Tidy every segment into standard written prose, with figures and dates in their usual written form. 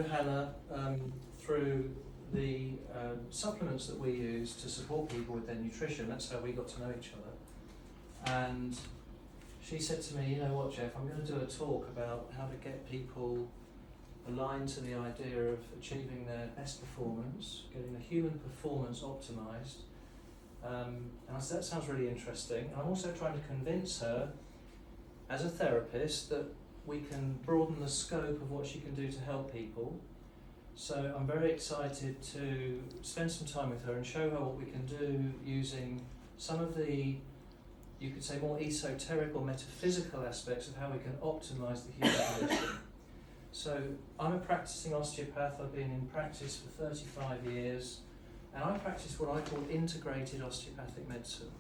Hannah, through the supplements that we use to support people with their nutrition. That's how we got to know each other. And she said to me, you know what, Jeff, I'm going to do a talk about how to get people aligned to the idea of achieving their best performance, getting the human performance optimised. And I said, that sounds really interesting. I'm also trying to convince her, as a therapist, that we can broaden the scope of what she can do to help people. So I'm very excited to spend some time with her and show her what we can do using some of the, you could say, more esoteric or metaphysical aspects of how we can optimise the human condition. So I'm a practicing osteopath. I've been in practice for 35 years, and I practice what I call integrated osteopathic medicine,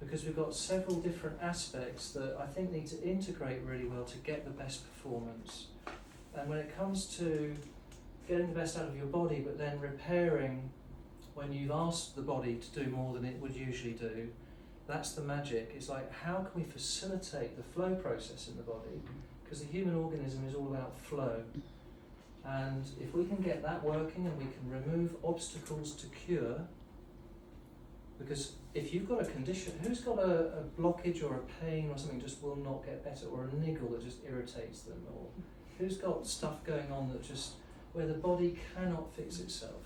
because we've got several different aspects that I think need to integrate really well to get the best performance. And when it comes to getting the best out of your body, but then repairing when you've asked the body to do more than it would usually do, that's the magic. It's like, how can we facilitate the flow process in the body? Because the human organism is all about flow. And if we can get that working and we can remove obstacles to cure, because if you've got a condition, who's got a blockage or a pain or something just will not get better, or a niggle that just irritates them, or who's got stuff going on that just, where the body cannot fix itself?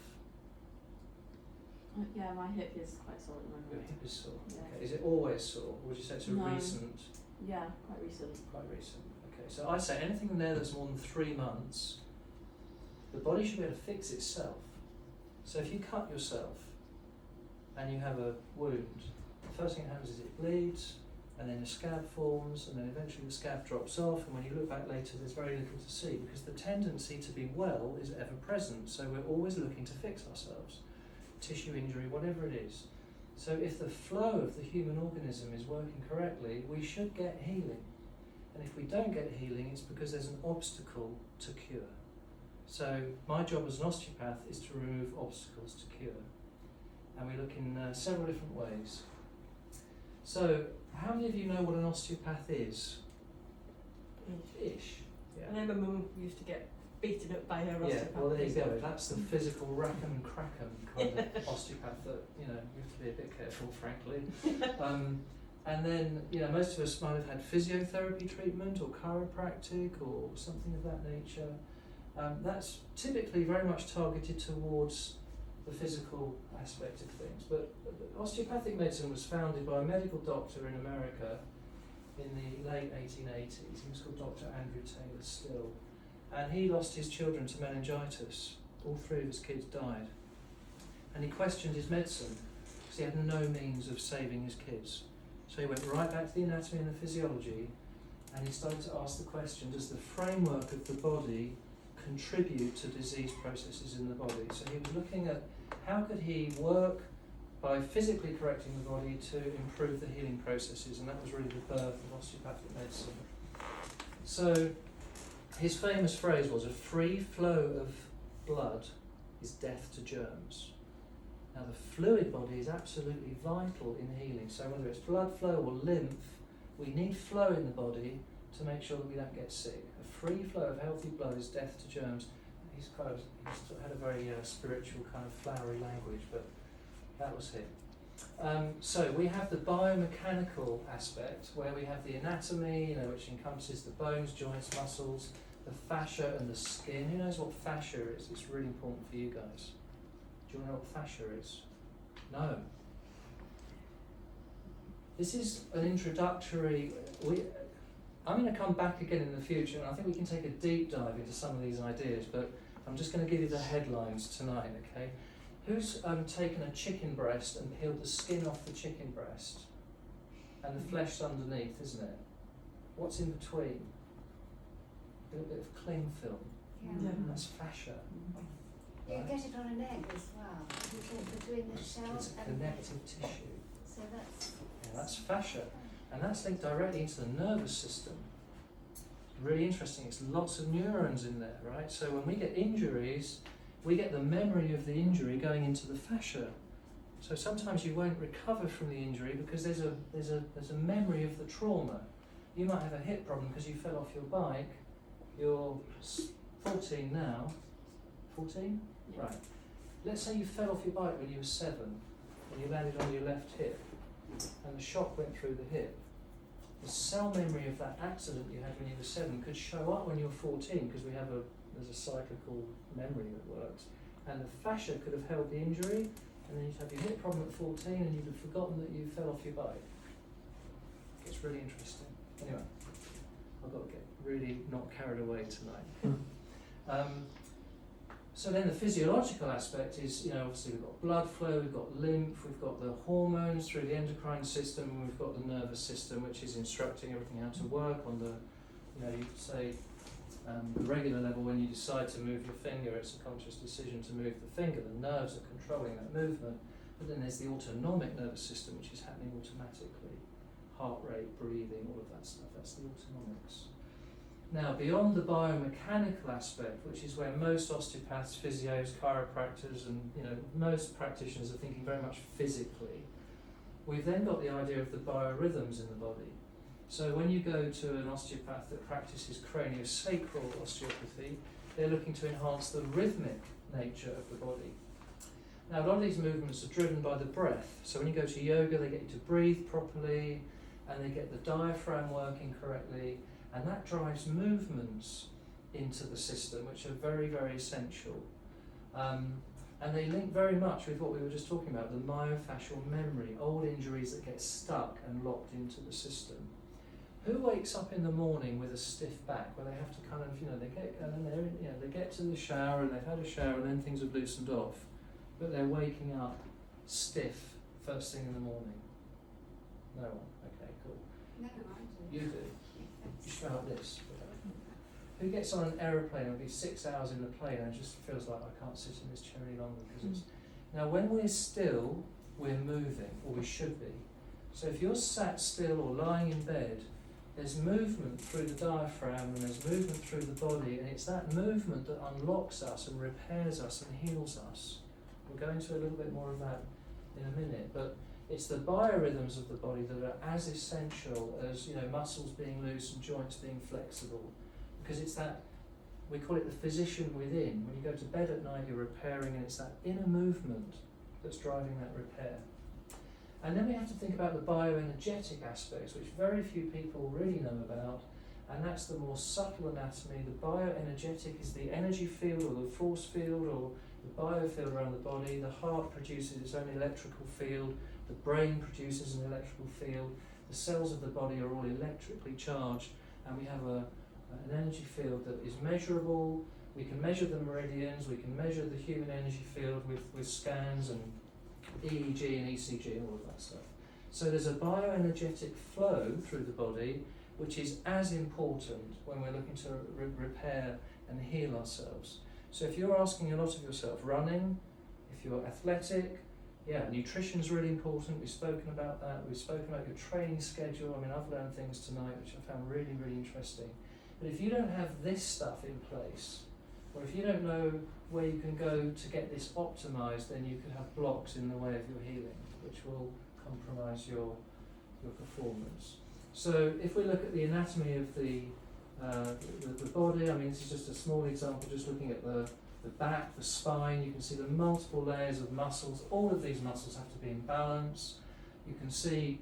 Yeah, my hip is quite sore at the moment. Your hip is sore. Yeah. Okay. Is it always sore? Or would you say it's a recent? Yeah, quite recent. Quite recent. Okay. So I say anything in there that's more than 3 months, the body should be able to fix itself. So if you cut yourself and you have a wound, the first thing that happens is it bleeds, and then a scab forms, and then eventually the scab drops off, and when you look back later there's very little to see, because the tendency to be well is ever present, so we're always looking to fix ourselves. Tissue injury, whatever it is. So if the flow of the human organism is working correctly, we should get healing. And if we don't get healing, it's because there's an obstacle to cure. So my job as an osteopath is to remove obstacles to cure. And we look in several different ways. So, how many of you know what an osteopath is? Ish. Yeah. I know my mum used to get beaten up by her osteopath. Yeah, well there you go. That's the physical rack'em crack'em kind of osteopath that, you know, you have to be a bit careful, frankly. And then, you know, most of us might have had physiotherapy treatment or chiropractic or something of that nature. That's typically very much targeted towards the physical aspect of things. But osteopathic medicine was founded by a medical doctor in America in the late 1880s. He was called Dr. Andrew Taylor Still. And he lost his children to meningitis. All 3 of his kids died. And he questioned his medicine because he had no means of saving his kids. So he went right back to the anatomy and the physiology, and he started to ask the question, does the framework of the body contribute to disease processes in the body? So he was looking at how could he work by physically correcting the body to improve the healing processes, and that was really the birth of osteopathic medicine. So his famous phrase was, a free flow of blood is death to germs. Now the fluid body is absolutely vital in healing, so whether it's blood flow or lymph, we need flow in the body to make sure that we don't get sick. A free flow of healthy blood is death to germs. He's had a very spiritual kind of flowery language, but that was him. So we have the biomechanical aspect, where we have the anatomy, you know, which encompasses the bones, joints, muscles, the fascia and the skin. Who knows what fascia is? It's really important for you guys. Do you want to know what fascia is? No. This is an introductory. I'm going to come back again in the future, and I think we can take a deep dive into some of these ideas, but I'm just going to give you the headlines tonight, okay? Who's taken a chicken breast and peeled the skin off the chicken breast? And the flesh underneath, isn't it? What's in between? A little bit of cling film. Yeah. That's fascia. You get it on an egg as well. You get between the shell It's a and connective tissue. So that's... Yeah, that's fascia. And that's linked directly into the nervous system. Really interesting. It's lots of neurons in there, right? So when we get injuries, we get the memory of the injury going into the fascia. So sometimes you won't recover from the injury because there's a memory of the trauma. You might have a hip problem because you fell off your bike. Your 14 now. 14? Yeah. Right. Let's say you fell off your bike when you were 7 and you landed on your left hip and the shock went through the hip. The cell memory of that accident you had when you were 7 could show up when you're 14 because there's a cyclical memory that works, and the fascia could have held the injury, and then you'd have your hip problem at 14 and you'd have forgotten that you fell off your bike. It's really interesting. Anyway, I've got to get really not carried away tonight. So then the physiological aspect is, obviously we've got blood flow, we've got lymph, we've got the hormones through the endocrine system, and we've got the nervous system, which is instructing everything how to work on the, you could say, the regular level. When you decide to move your finger, it's a conscious decision to move the finger. The nerves are controlling that movement. But then there's the autonomic nervous system, which is happening automatically. Heart rate, breathing, all of that stuff. That's the autonomics. Now, beyond the biomechanical aspect, which is where most osteopaths, physios, chiropractors, and most practitioners are thinking very much physically, we've then got the idea of the biorhythms in the body. So when you go to an osteopath that practices craniosacral osteopathy, they're looking to enhance the rhythmic nature of the body. Now, a lot of these movements are driven by the breath. So when you go to yoga, they get you to breathe properly, and they get the diaphragm working correctly, and that drives movements into the system, which are very, very essential. And they link very much with what we were just talking about, the myofascial memory, old injuries that get stuck and locked into the system. Who wakes up in the morning with a stiff back, where they have to kind of, they get to the shower and they've had a shower and then things have loosened off, but they're waking up stiff first thing in the morning? No one. Okay, cool. No, I do. You do. You show up this. Who gets on an aeroplane and will be 6 hours in the plane and just feels like I can't sit in this chair any longer because it's... Now when we're still, we're moving, or we should be. So if you're sat still or lying in bed, there's movement through the diaphragm and there's movement through the body, and it's that movement that unlocks us and repairs us and heals us. We'll go into a little bit more of that in a minute, but it's the biorhythms of the body that are as essential as muscles being loose and joints being flexible, because it's that, we call it the physician within. When you go to bed at night, you're repairing, and it's that inner movement that's driving that repair. And then we have to think about the bioenergetic aspects, which very few people really know about, and that's the more subtle anatomy. The bioenergetic is the energy field or the force field or the biofield around the body. The heart produces its own electrical field. The brain produces an electrical field. The cells of the body are all electrically charged, and we have an energy field that is measurable. We can measure the meridians, we can measure the human energy field with scans and EEG and ECG and all of that stuff. So there's a bioenergetic flow through the body, which is as important when we're looking to repair and heal ourselves. So if you're asking a lot of yourself, running, if you're athletic, nutrition's really important. We've spoken about that. We've spoken about your training schedule. I mean, I've learned things tonight which I found really, really interesting. But if you don't have this stuff in place, or if you don't know where you can go to get this optimized, then you could have blocks in the way of your healing, which will compromise your performance. So if we look at the anatomy of the body, I mean, this is just a small example, just looking at the back, the spine. You can see the multiple layers of muscles. All of these muscles have to be in balance. You can see,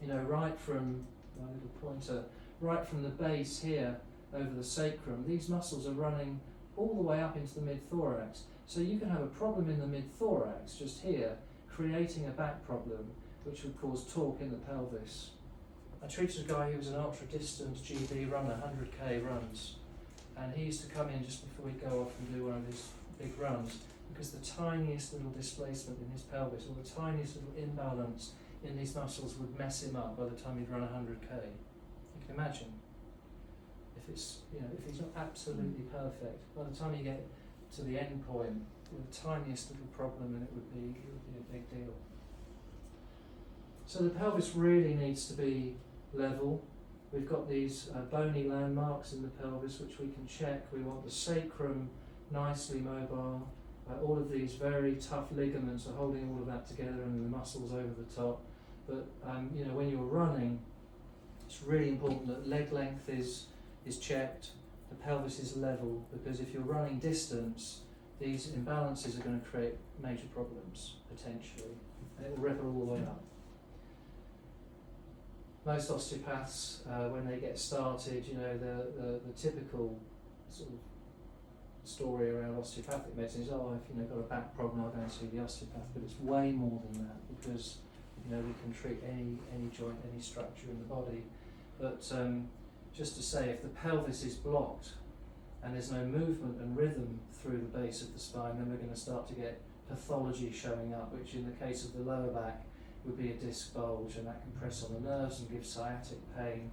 right from my little pointer, right from the base here over the sacrum, these muscles are running all the way up into the mid-thorax. So you can have a problem in the mid-thorax, just here, creating a back problem, which would cause torque in the pelvis. I treated a guy who was an ultra-distance GB runner, 100k runs, and he used to come in just before he'd go off and do one of his big runs, because the tiniest little displacement in his pelvis, or the tiniest little imbalance in these muscles would mess him up by the time he'd run 100k. You can imagine. If he's not absolutely perfect, by the time you get to the end point, the tiniest little problem, and it would be a big deal. So the pelvis really needs to be level. We've got these bony landmarks in the pelvis which we can check. We want the sacrum nicely mobile. All of these very tough ligaments are holding all of that together, and the muscles over the top. But when you're running, it's really important that leg length is checked, the pelvis is level, because if you're running distance, these imbalances are going to create major problems, potentially, and it will ripple all the way up. Most osteopaths, when they get started, you know, the typical sort of story around osteopathic medicine is, oh, if got a back problem, I'll go and see the osteopath. But it's way more than that, because we can treat any joint, any structure in the body. But just to say, if the pelvis is blocked and there's no movement and rhythm through the base of the spine, then we're going to start to get pathology showing up, which in the case of the lower back would be a disc bulge, and that can press on the nerves and give sciatic pain.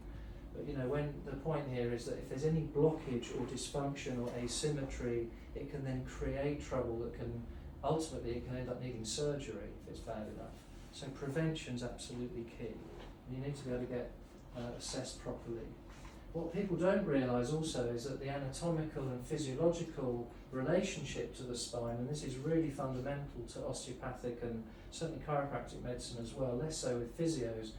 But when the point here is that if there's any blockage or dysfunction or asymmetry, it can then create trouble that can ultimately it can end up needing surgery if it's bad enough. So prevention's absolutely key. You need to be able to get assessed properly. What people don't realise also is that the anatomical and physiological relationship to the spine, and this is really fundamental to osteopathic and certainly chiropractic medicine as well, less so with physios,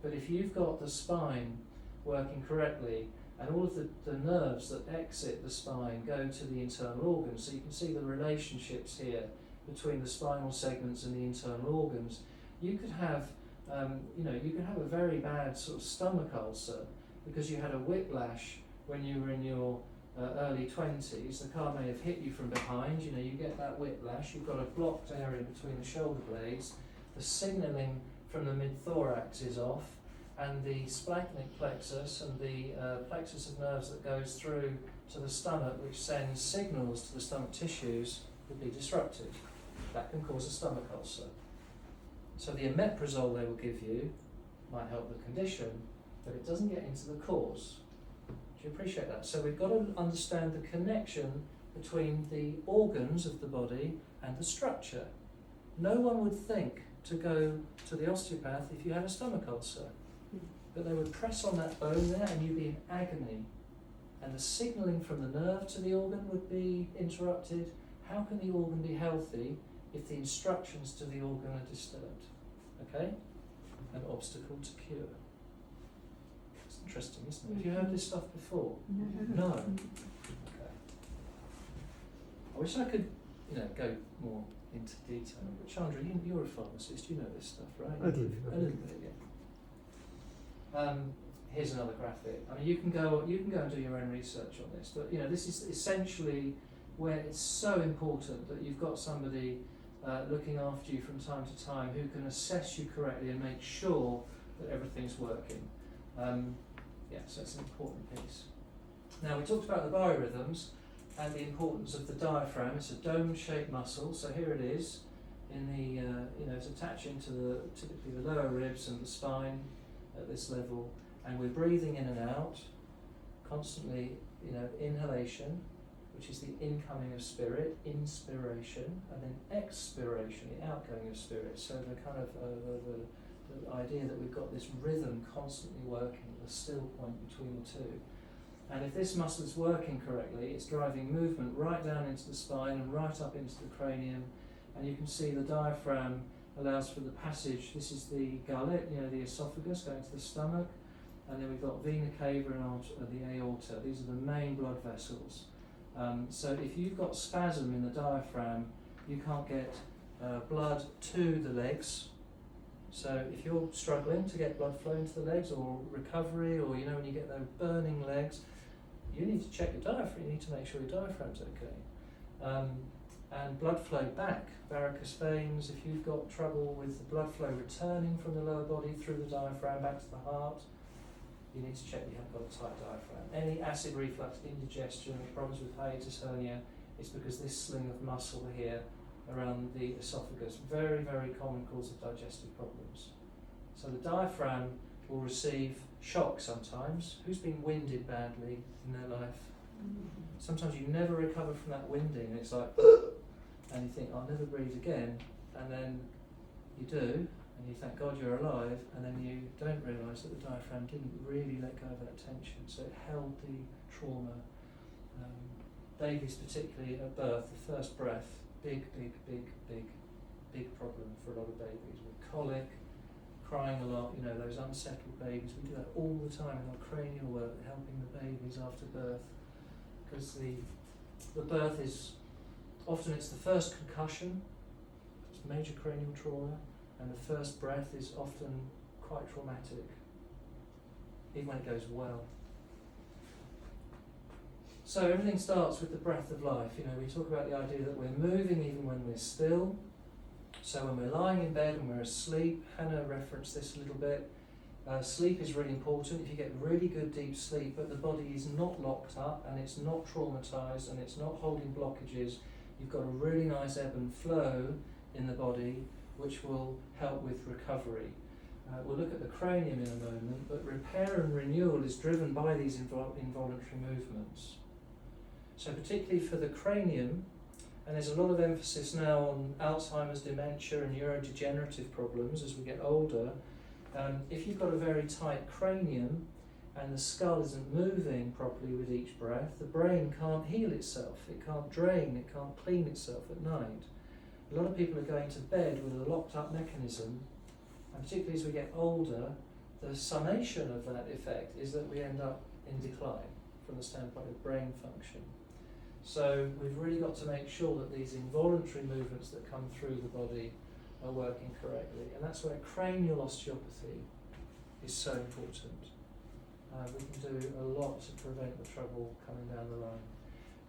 but if you've got the spine working correctly and all of the nerves that exit the spine go to the internal organs, so you can see the relationships here between the spinal segments and the internal organs, you could have you could have a very bad sort of stomach ulcer because you had a whiplash when you were in your early 20s. The car may have hit you from behind, you get that whiplash, you've got a blocked area between the shoulder blades, the signalling from the mid-thorax is off, and the splagnic plexus and the plexus of nerves that goes through to the stomach, which sends signals to the stomach tissues, would be disrupted. That can cause a stomach ulcer. So the omeprazole they will give you might help the condition, but it doesn't get into the cause. Do you appreciate that? So we've got to understand the connection between the organs of the body and the structure. No one would think to go to the osteopath if you had a stomach ulcer, but they would press on that bone there and you'd be in agony, and the signalling from the nerve to the organ would be interrupted. How can the organ be healthy if the instructions to the organ are disturbed? Okay? An obstacle to cure. It's interesting, isn't it? Have you heard this stuff before? No. Okay. I wish I could, go more into detail. But Chandra, you're a pharmacist. You know this stuff, right? I do. A little bit, yeah. Here's another graphic. I mean, you can go and do your own research on this. But this is essentially where it's so important that you've got somebody looking after you from time to time who can assess you correctly and make sure that everything's working. So it's an important piece. Now, we talked about the biorhythms and the importance of the diaphragm. It's a dome-shaped muscle, so here it is in the it's attaching to typically the lower ribs and the spine at this level, and we're breathing in and out constantly. Inhalation, which is the incoming of spirit, inspiration, and then expiration, the outgoing of spirit. So the kind of the idea that we've got this rhythm constantly working, the still point between the two. And if this muscle is working correctly, it's driving movement right down into the spine and right up into the cranium. And you can see the diaphragm allows for the passage. This is the gullet, the esophagus going to the stomach. And then we've got vena cava and the aorta. These are the main blood vessels. So if you've got spasm in the diaphragm, you can't get blood to the legs. So if you're struggling to get blood flow into the legs, or recovery, or when you get those burning legs, you need to check your diaphragm. You need to make sure your diaphragm's okay. And blood flow back, varicose veins. If you've got trouble with the blood flow returning from the lower body through the diaphragm back to the heart, you need to check you haven't got a tight diaphragm. Any acid reflux, indigestion, problems with hiatus hernia, it's because this sling of muscle here around the esophagus, very, very common cause of digestive problems. So the diaphragm will receive shock sometimes. Who's been winded badly in their life? Sometimes you never recover from that winding, and it's like, and you think, I'll never breathe again, and then you do, and you thank God you're alive, and then you don't realise that the diaphragm didn't really let go of that tension, so it held the trauma. Babies, particularly at birth, the first breath, big problem for a lot of babies, with colic, crying a lot, those unsettled babies. We do that all the time in our cranial work, helping the babies after birth. because the birth is often it's the first concussion, it's major cranial trauma, and the first breath is often quite traumatic, even when it goes well. So everything starts with the breath of life. You know, we talk about the idea that we're moving even when we're still. So when we're lying in bed and we're asleep, Hannah referenced this a little bit, sleep is really important. If you get really good deep sleep, but the body is not locked up and it's not traumatised and it's not holding blockages, you've got a really nice ebb and flow in the body which will help with recovery. We'll look at the cranium in a moment, but repair and renewal is driven by these involuntary movements. So particularly for the cranium, and there's a lot of emphasis now on Alzheimer's, dementia and neurodegenerative problems as we get older. If you've got a very tight cranium and the skull isn't moving properly with each breath, the brain can't heal itself, it can't drain, it can't clean itself at night. A lot of people are going to bed with a locked up mechanism, and particularly as we get older, the summation of that effect is that we end up in decline from the standpoint of brain function. So we've really got to make sure that these involuntary movements that come through the body are working correctly, and that's where cranial osteopathy is so important. We can do a lot to prevent the trouble coming down the line.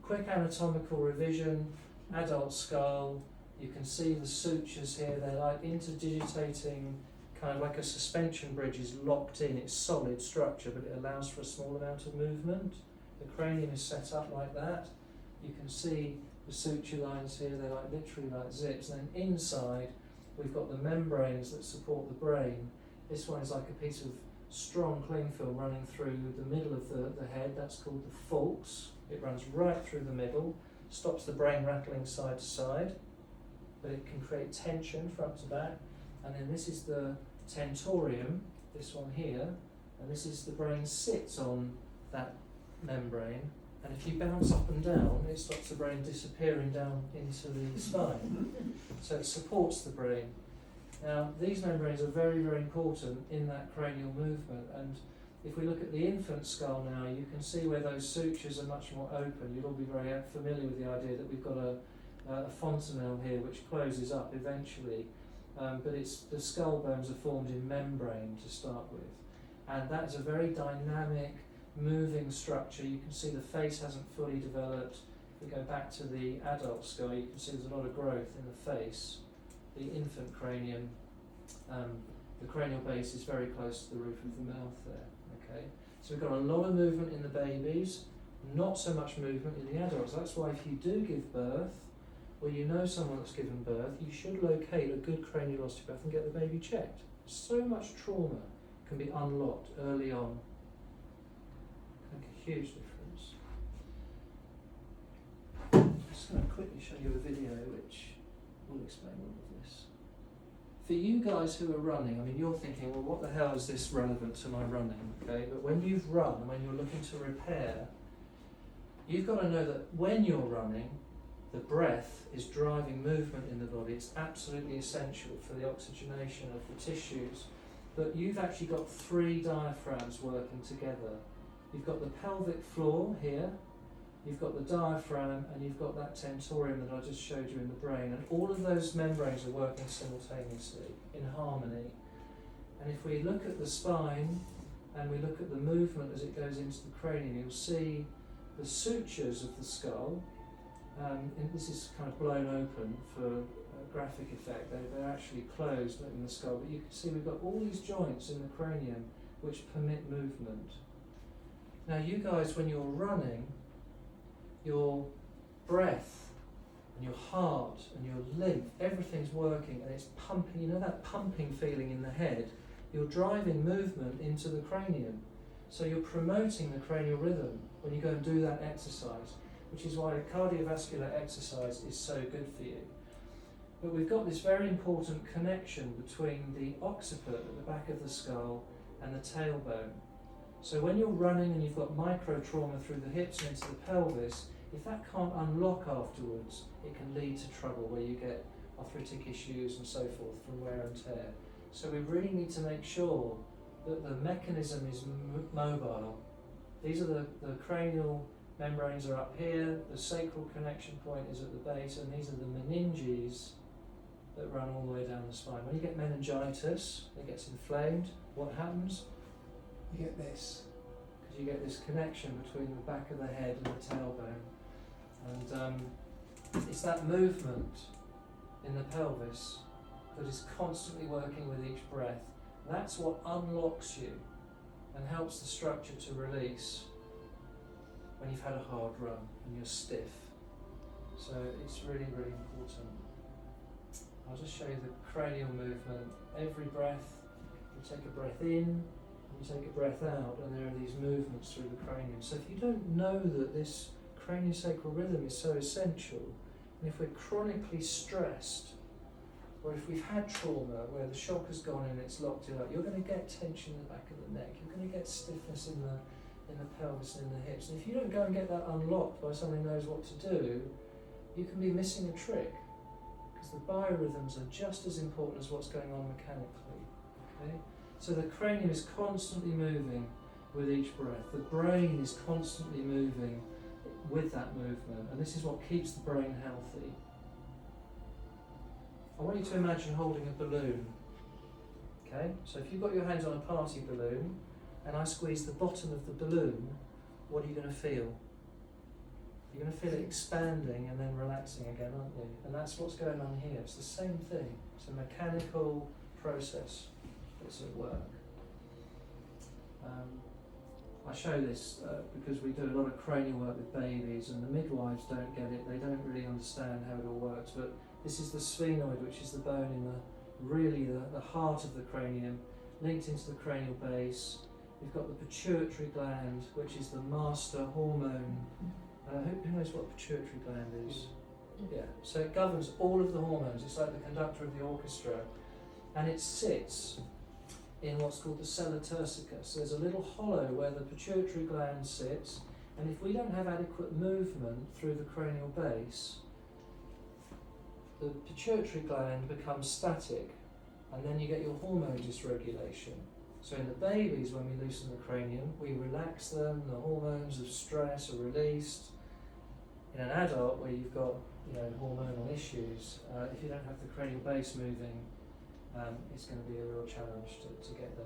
Quick anatomical revision, adult skull, you can see the sutures here, they're like interdigitating, kind of like a suspension bridge is locked in, it's solid structure, but it allows for a small amount of movement. The cranium is set up like that. You can see the suture lines here, they're like literally like zips, and then inside we've got the membranes that support the brain. This one is like a piece of strong cling film running through the middle of the head, that's called the falx. It runs right through the middle, stops the brain rattling side to side, but it can create tension front to back. And then this is the tentorium, this one here, and this is the brain sits on that membrane, and if you bounce up and down, it stops the brain disappearing down into the spine. So it supports the brain. Now, these membranes are very, very important in that cranial movement, and if we look at the infant skull now, you can see where those sutures are much more open. You'll all be very familiar with the idea that we've got a fontanelle here which closes up eventually, but the skull bones are formed in membrane to start with, and that is a very dynamic, moving structure. You can see the face hasn't fully developed. If we go back to the adult skull, you can see there's a lot of growth in the face. The infant cranium, the cranial base is very close to the roof of the mouth there. Okay, so we've got a lot of movement in the babies, not so much movement in the adults. That's why if you do give birth, or you know someone that's given birth, you should locate a good cranial osteopath and get the baby checked. So much trauma can be unlocked early on. Make a huge difference. I'm just going to quickly show you a video which will explain all of this. For you guys who are running, I mean, you're thinking, well, what the hell is this relevant to my running? Okay, but when you've run, when you're looking to repair, you've got to know that when you're running, the breath is driving movement in the body. It's absolutely essential for the oxygenation of the tissues. But you've actually got three diaphragms working together. You've got the pelvic floor here, you've got the diaphragm, and you've got that tentorium that I just showed you in the brain. And all of those membranes are working simultaneously, in harmony. And if we look at the spine, and we look at the movement as it goes into the cranium, you'll see the sutures of the skull. And this is kind of blown open for a graphic effect. They're actually closed in the skull, but you can see we've got all these joints in the cranium which permit movement. Now you guys, when you're running, your breath and your heart and your lymph, everything's working and it's pumping. You know that pumping feeling in the head? You're driving movement into the cranium. So you're promoting the cranial rhythm when you go and do that exercise, which is why cardiovascular exercise is so good for you. But we've got this very important connection between the occiput at the back of the skull and the tailbone. So when you're running and you've got micro trauma through the hips and into the pelvis, if that can't unlock afterwards, it can lead to trouble where you get arthritic issues and so forth from wear and tear. So we really need to make sure that the mechanism is mobile. These are the cranial membranes are up here, the sacral connection point is at the base, and these are the meninges that run all the way down the spine. When you get meningitis, it gets inflamed, what happens? You get this, because you get this connection between the back of the head and the tailbone. And it's that movement in the pelvis that is constantly working with each breath. That's what unlocks you and helps the structure to release when you've had a hard run and you're stiff. So it's really, really important. I'll just show you the cranial movement. Every breath, you take a breath in, you take a breath out, and there are these movements through the cranium. So if you don't know that this craniosacral rhythm is so essential, and if we're chronically stressed, or if we've had trauma where the shock has gone and it's locked it up, you're going to get tension in the back of the neck, you're going to get stiffness in the pelvis and in the hips. And if you don't go and get that unlocked by someone who knows what to do, you can be missing a trick, because the biorhythms are just as important as what's going on mechanically. Okay? So the cranium is constantly moving with each breath. The brain is constantly moving with that movement, and this is what keeps the brain healthy. I want you to imagine holding a balloon. Okay? So if you've got your hands on a party balloon, and I squeeze the bottom of the balloon, what are you going to feel? You're going to feel it expanding and then relaxing again, aren't you? And that's what's going on here. It's the same thing. It's a mechanical process that's at work. I show this because we do a lot of cranial work with babies, and the midwives don't get it. They don't really understand how it all works. But this is the sphenoid, which is the bone in the heart of the cranium, linked into the cranial base. We've got the pituitary gland, which is the master hormone. Who knows what the pituitary gland is? Yeah. So it governs all of the hormones. It's like the conductor of the orchestra, and it sits in what's called the sella turcica. So there's a little hollow where the pituitary gland sits, and if we don't have adequate movement through the cranial base, the pituitary gland becomes static, and then you get your hormone dysregulation. So in the babies, when we loosen the cranium, we relax them, the hormones of stress are released. In an adult where you've got hormonal issues, if you don't have the cranial base moving, it's going to be a real challenge to get them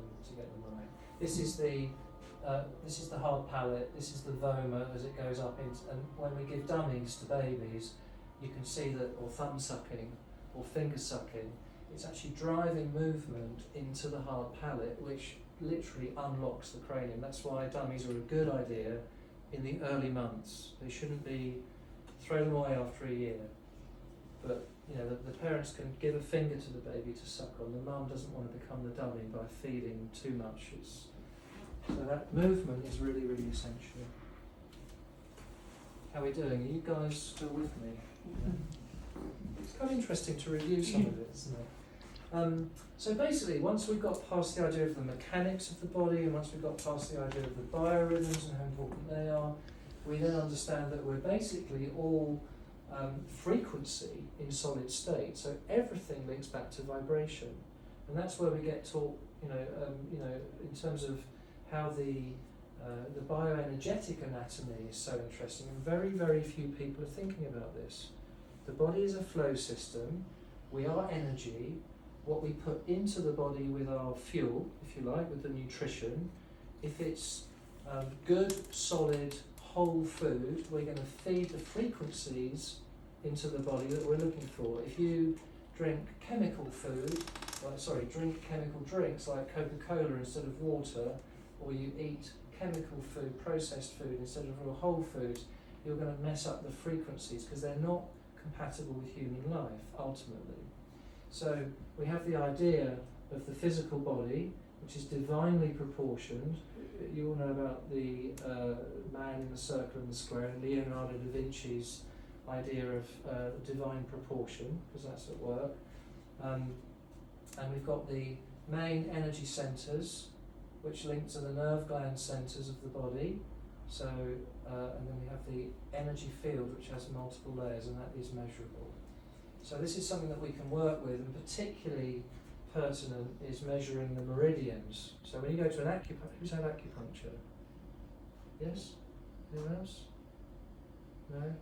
right. This is the hard palate. This is the voma as it goes up into, and when we give dummies to babies, you can see that, or thumb sucking, or finger sucking, it's actually driving movement into the hard palate, which literally unlocks the cranium. That's why dummies are a good idea in the early months. They shouldn't be throw them away after a year. But the parents can give a finger to the baby to suck on. The mum doesn't want to become the dummy by feeding too much. So that movement is really, really essential. How are we doing? Are you guys still with me? It's kind of interesting to review some of it, isn't it? So basically, once we've got past the idea of the mechanics of the body, and once we've got past the idea of the biorhythms and how important they are, we then understand that we're basically all frequency in solid state. So everything links back to vibration, and that's where we get taught, in terms of how the bioenergetic anatomy is so interesting, and very, very few people are thinking about this. The body is a flow system. We are energy. What we put into the body with our fuel, if you like, with the nutrition, if it's good, solid, whole food, we're going to feed the frequencies into the body that we're looking for. If you drink chemical drinks like Coca-Cola instead of water, or you eat chemical food, processed food instead of real whole foods, you're going to mess up the frequencies because they're not compatible with human life, ultimately. So we have the idea of the physical body, which is divinely proportioned. You all know about the man in the circle and the square, and Leonardo da Vinci's idea of divine proportion, because that's at work. And we've got the main energy centres, which link to the nerve gland centres of the body. So, and then we have the energy field, which has multiple layers, and that is measurable. So this is something that we can work with, and particularly pertinent is measuring the meridians. So when you go to an acupuncture, who's had acupuncture? Yes? Anyone else? No?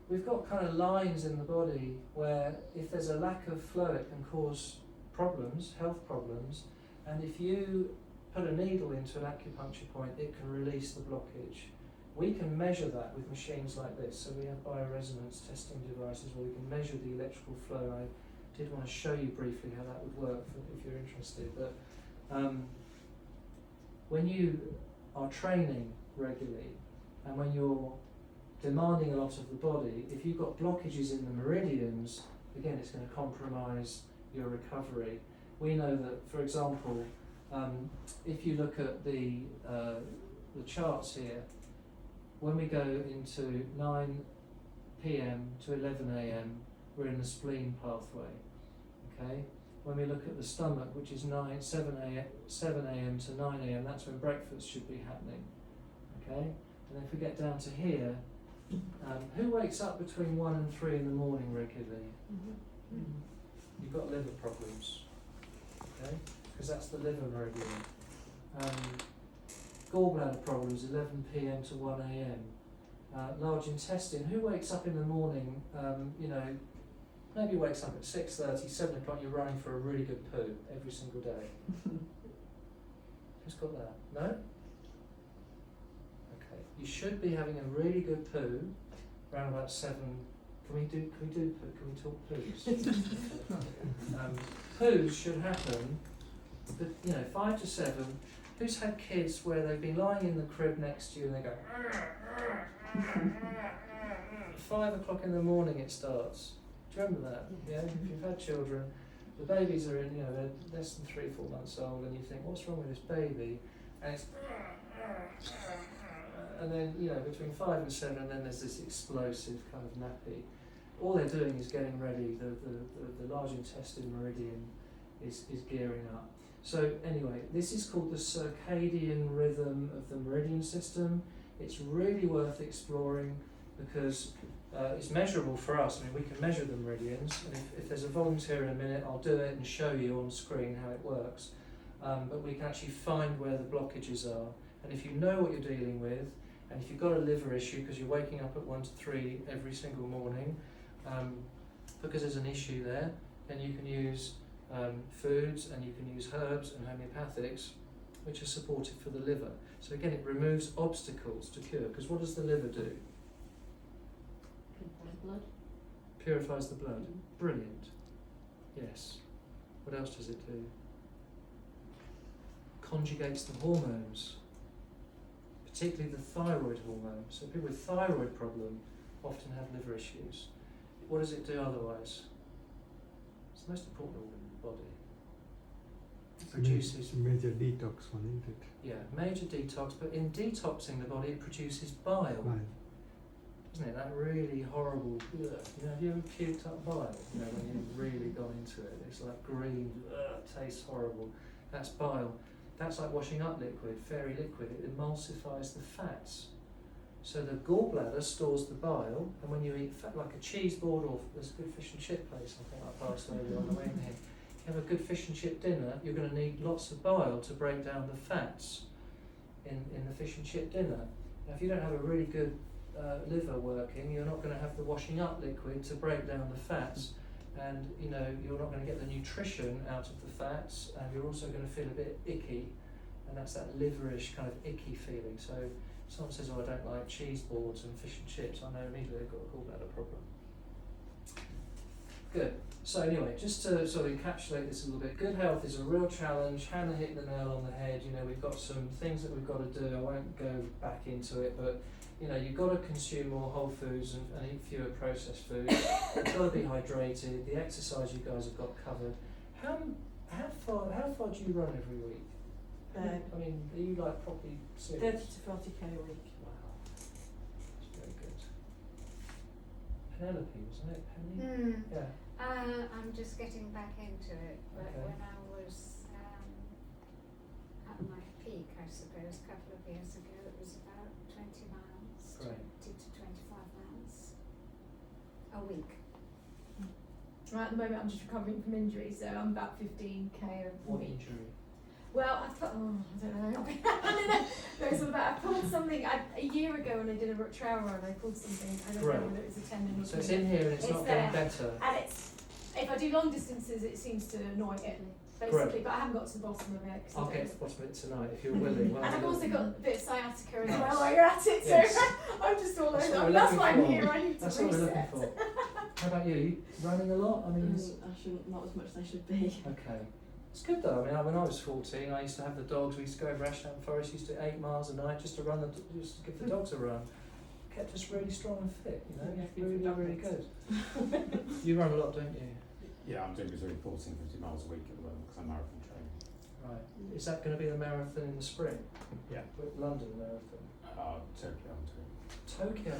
We've got kind of lines in the body where if there's a lack of flow it can cause problems, health problems, and if you put a needle into an acupuncture point it can release the blockage. We can measure that with machines like this, so we have bioresonance testing devices where we can measure the electrical flow. I did want to show you briefly how that would work if you're interested, but when you are training regularly and when you're demanding a lot of the body, if you've got blockages in the meridians, again it's going to compromise your recovery. We know that, for example, if you look at the charts here, when we go into 9 p.m. to 11 a.m. we're in the spleen pathway. Okay. When we look at the stomach, which is 7 a.m. to 9 a.m., that's when breakfast should be happening. Okay. And if we get down to here, who wakes up between 1 and 3 in the morning regularly? You've got liver problems. Okay. Because that's the liver meridian. Gallbladder problems, 11 p.m. to 1 a.m. Large intestine, who wakes up in the morning, maybe wakes up at 6:30, 7 o'clock, you're running for a really good poo every single day. Who's got that? No? Okay. You should be having a really good poo around about 7. Can we talk poos? Poos should happen, 5 to 7. Who's had kids where they've been lying in the crib next to you and they go 5 o'clock in the morning it starts. Do you remember that? Yeah. If you've had children, the babies are in, they're less than 3-4 months old, and you think, what's wrong with this baby? And it's and then between 5 and 7, and then there's this explosive kind of nappy. All they're doing is getting ready. The large intestine meridian is gearing up. So anyway, this is called the circadian rhythm of the meridian system. It's really worth exploring because it's measurable for us. I mean, we can measure the meridians, and if there's a volunteer in a minute, I'll do it and show you on screen how it works. But we can actually find where the blockages are. And if you know what you're dealing with, and if you've got a liver issue because you're waking up at 1 to 3 every single morning, because there's an issue there, then you can use foods, and you can use herbs and homeopathics which are supportive for the liver. So again, it removes obstacles to cure, because what does the liver do? Purifies blood. Purifies the blood. Brilliant. Yes. What else does it do? Conjugates the hormones, particularly the thyroid hormone. So people with thyroid problem often have liver issues. What does it do otherwise? It's the most important organ in the body. It produces... It's a major detox one, isn't it? Yeah, major detox, but in detoxing the body it produces bile. Right. Isn't it? That really horrible, have you ever puked up bile? When you've really gone into it. It's like green, tastes horrible. That's bile. That's like washing up liquid, fairy liquid. It emulsifies the fats. So the gallbladder stores the bile, and when you eat fat, like a cheese board, or there's a good fish and chip place, I think I passed over on the way in here. If you have a good fish and chip dinner, you're going to need lots of bile to break down the fats in the fish and chip dinner. Now, if you don't have a really good liver working, you're not going to have the washing up liquid to break down the fats, and you're not going to get the nutrition out of the fats, and you're also going to feel a bit icky, and that's that liverish kind of icky feeling. So if someone says, I don't like cheese boards and fish and chips, I know immediately they've got a gallbladder problem. Good. So anyway, just to sort of encapsulate this a little bit, good health is a real challenge. Hannah hit the nail on the head. We've got some things that we've got to do. I won't go back into it, but you've got to consume more whole foods and eat fewer processed foods. You've got to be hydrated. The exercise you guys have got covered. How far do you run every week? I mean, are you like properly serious? 30 to 40k a week. Wow, that's very good. Penelope, wasn't it? Penny? Yeah. I'm just getting back into it, but Okay. when I was at my peak, I suppose, a couple of years ago, it was about 20 miles, Great. 20 to 25 miles a week. Right, at the moment I'm just recovering from injury, so I'm about 15k a What week. injury? Well, I thought, I don't know. No, it's all about, I pulled something a year ago when I did a trail run. I pulled something. I don't know Right. whether it was a tendon or So it's something. in here and it's not there. getting better. And it's, if I do long distances, it seems to annoy it, basically. But I haven't got to the bottom of it. 'cause I'll I get don't- to the bottom of it tonight if you're willing. Well, And I've also got a bit of sciatica as Nice. well while you're at it, so Yes. I'm just all That's over. what we're That's looking why I'm for. here. I need to That's what we're looking reset. for. How about you? You running a lot? I mean, I shouldn't, not as much as I should be. okay. It's good though. I mean, when I was 14, I used to have the dogs. We used to go over Ashdown Forest. Used to do 8 miles a night just to run just to give the dogs a run. Kept us really strong and fit. You know, Yeah, good really, for dog really legs. good. You run a lot, don't you? Yeah, I'm doing between 40 and 50 miles a week at the moment because I'm marathon training. Right. Is that going to be the marathon in the spring? Yeah. With London Marathon. Tokyo, I'm doing. Tokyo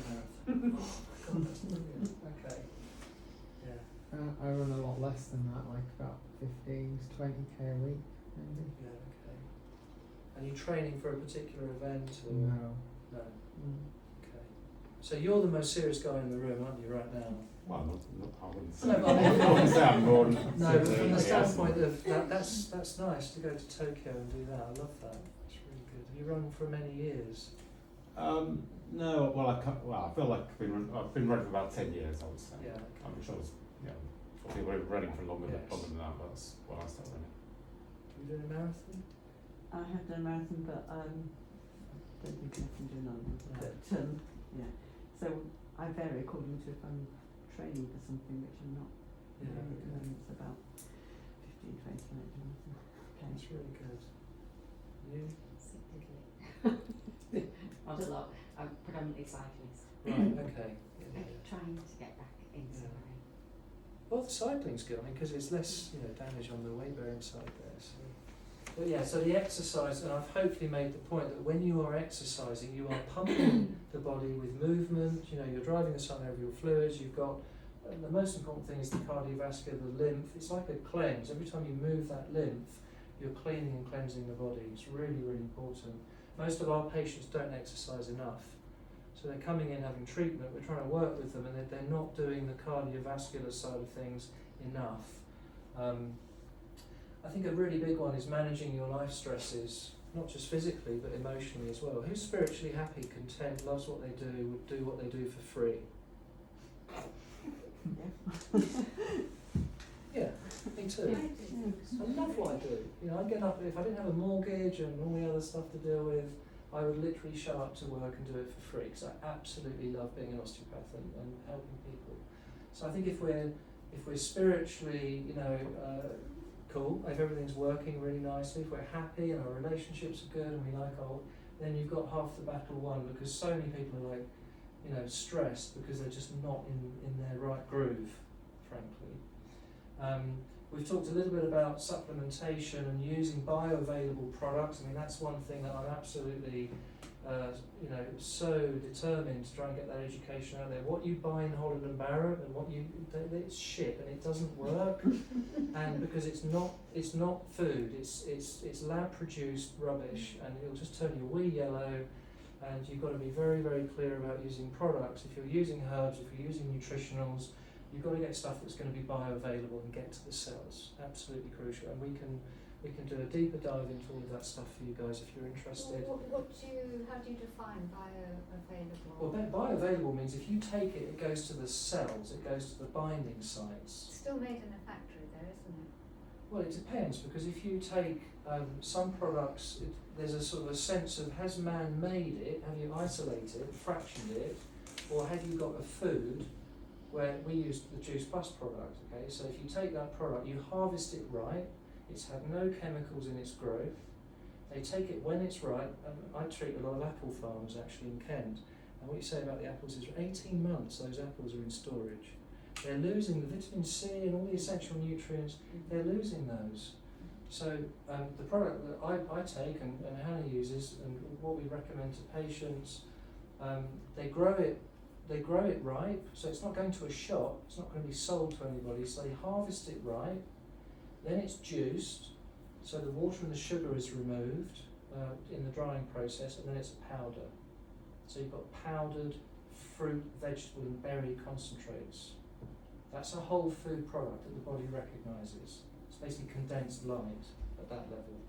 Marathon. Oh God, that's brilliant. Okay. Yeah. I run a lot less than that, like about 15 to 20k a week, maybe. Yeah. Okay. And you training for a particular event or No. no? Mm. Okay. So you're the most serious guy in the room, aren't you, right now? Well, not, I wouldn't say. No, but I mean- I wouldn't say I'm more than No, but serious from than the anybody else. standpoint of that's nice to go to Tokyo and do that. I love that. That's really good. Have you run for many years? No, well, I feel like I've been running for about 10 years, I would say. Yeah. I'm sure there's, people are running for longer Yes. than that, but that's when I started running. You doing a marathon? I have done a marathon, but don't think I can do another one. No. But yeah, so I vary according to if I'm training for something which I'm not. Yeah. At the moment it's about 15, 20 minutes or something. Okay. That's really good. You? Not a lot. I'm predominantly cyclist. Right. Okay. Yeah, I'm yeah. trying to get back into Yeah. running. Well, the cycling's good. I mean, because it's less, damage on the weight bearing side there. So. But yeah, so the exercise, and I've hopefully made the point that when you are exercising, you are pumping the body with movement. You're driving the sun over your fluids. You've got the most important thing is the cardiovascular, the lymph. It's like a cleanse. Every time you move that lymph, you're cleaning and cleansing the body. It's really, really important. Most of our patients don't exercise enough. So they're coming in having treatment, we're trying to work with them, and they're not doing the cardiovascular side of things enough. I think a really big one is managing your life stresses, not just physically but emotionally as well. Who's spiritually happy, content, loves what they do, would do what they do for free? Yeah, me too. I love what I do. I get up, if I didn't have a mortgage and all the other stuff to deal with, I would literally show up to work and do it for free because I absolutely love being an osteopath and helping people. So I think if we're spiritually, cool, if everything's working really nicely, if we're happy and our relationships are good and we like then you've got half the battle won, because so many people are like, stressed because they're just not in their right groove, frankly. We've talked a little bit about supplementation and using bioavailable products. I mean, that's one thing that I'm absolutely, so determined to try and get that education out there. What you buy in Holland and Barrett and it's shit and it doesn't work. And because it's not food, it's lab produced rubbish, and it'll just turn your wee yellow. And you've got to be very, very clear about using products. If you're using herbs, if you're using nutritionals, you've got to get stuff that's going to be bioavailable and get to the cells. Absolutely crucial. And we can do a deeper dive into all of that stuff for you guys if you're interested. How do you define bioavailable? Well, bioavailable means if you take it, it goes to the cells, it goes to the binding sites. Still made in a factory though, isn't it? Well, it depends, because if you take some products, there's a sort of a sense of, has man made it, have you isolated, fractioned it, or have you got a food where we use the Juice Plus product, okay? So if you take that product, you harvest it right, it's had no chemicals in its growth, they take it when it's ripe. I treat a lot of apple farms actually in Kent, and what you say about the apples is 18 months those apples are in storage. They're losing the vitamin C and all the essential nutrients, they're losing those. So the product that I take and Hannah uses, and what we recommend to patients, they grow it ripe, so it's not going to a shop, it's not going to be sold to anybody, so they harvest it ripe, then it's juiced, so the water and the sugar is removed in the drying process, and then it's a powder. So you've got powdered fruit, vegetable and berry concentrates. That's a whole food product that the body recognises. It's basically condensed light at that level.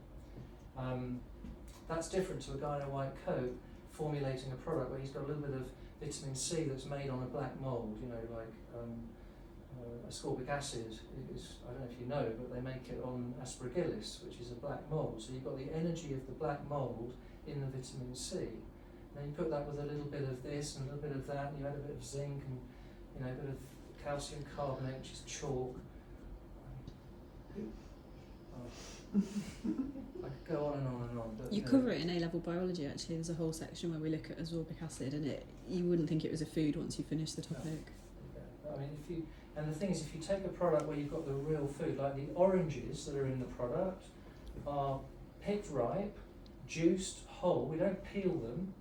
That's different to a guy in a white coat formulating a product where he's got a little bit of vitamin C that's made on a black mould, you know, like ascorbic acid is, I don't know if you know, but they make it on aspergillus, which is a black mould. So you've got the energy of the black mould in the vitamin C. Then you put that with a little bit of this and a little bit of that, and you add a bit of zinc and, you know, a bit of calcium carbonate, which is chalk. I could go on and on and on. But, You know, cover it in A-level biology actually. There's a whole section where we look at ascorbic acid, and you wouldn't think it was a food once you finish the topic. I mean, and the thing is, if you take a product where you've got the real food, like the oranges that are in the product are picked ripe, juiced, whole, we don't peel them,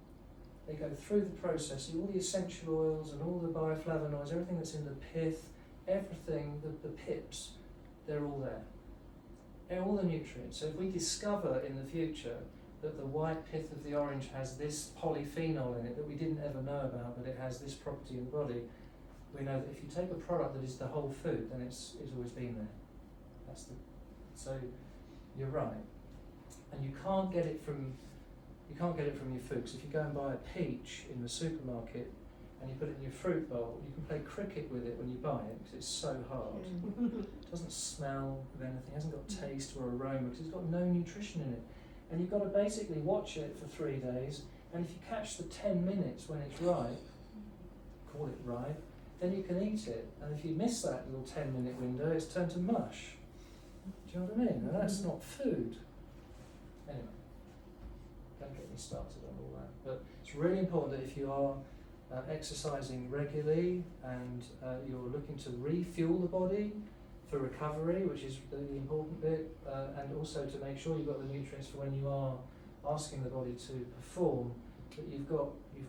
they go through the process, all the essential oils and all the bioflavonoids, everything that's in the pith, everything, the pips, they're all there. All the nutrients. So if we discover in the future that the white pith of the orange has this polyphenol in it that we didn't ever know about, but it has this property in the body, we know that if you take a product that is the whole food, then it's always been there. So you're right, and you can't get it from your food. Because if you go and buy a peach in the supermarket and you put it in your fruit bowl, you can play cricket with it when you buy it because it's so hard. It doesn't smell of anything, it hasn't got taste or aroma because it's got no nutrition in it. And you've got to basically watch it for 3 days, and if you catch the 10 minutes when it's ripe, call it ripe, then you can eat it. And if you miss that little 10-minute window, it's turned to mush. Do you know what I mean? And that's not food. Anyway, don't get me started on all that. But it's really important that if you are exercising regularly and you're looking to refuel the body for recovery, which is the important bit, and also to make sure you've got the nutrients for when you are asking the body to perform, that you've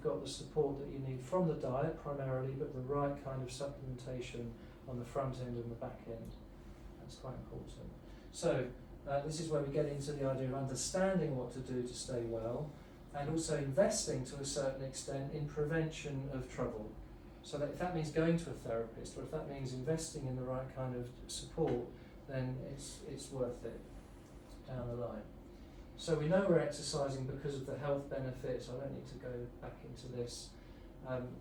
got the support that you need from the diet primarily, but the right kind of supplementation on the front end and the back end. That's quite important. So this is where we get into the idea of understanding what to do to stay well, and also investing to a certain extent in prevention of trouble. So that if that means going to a therapist, or if that means investing in the right kind of support, then it's worth it down the line. So we know we're exercising because of the health benefits. I don't need to go back into this.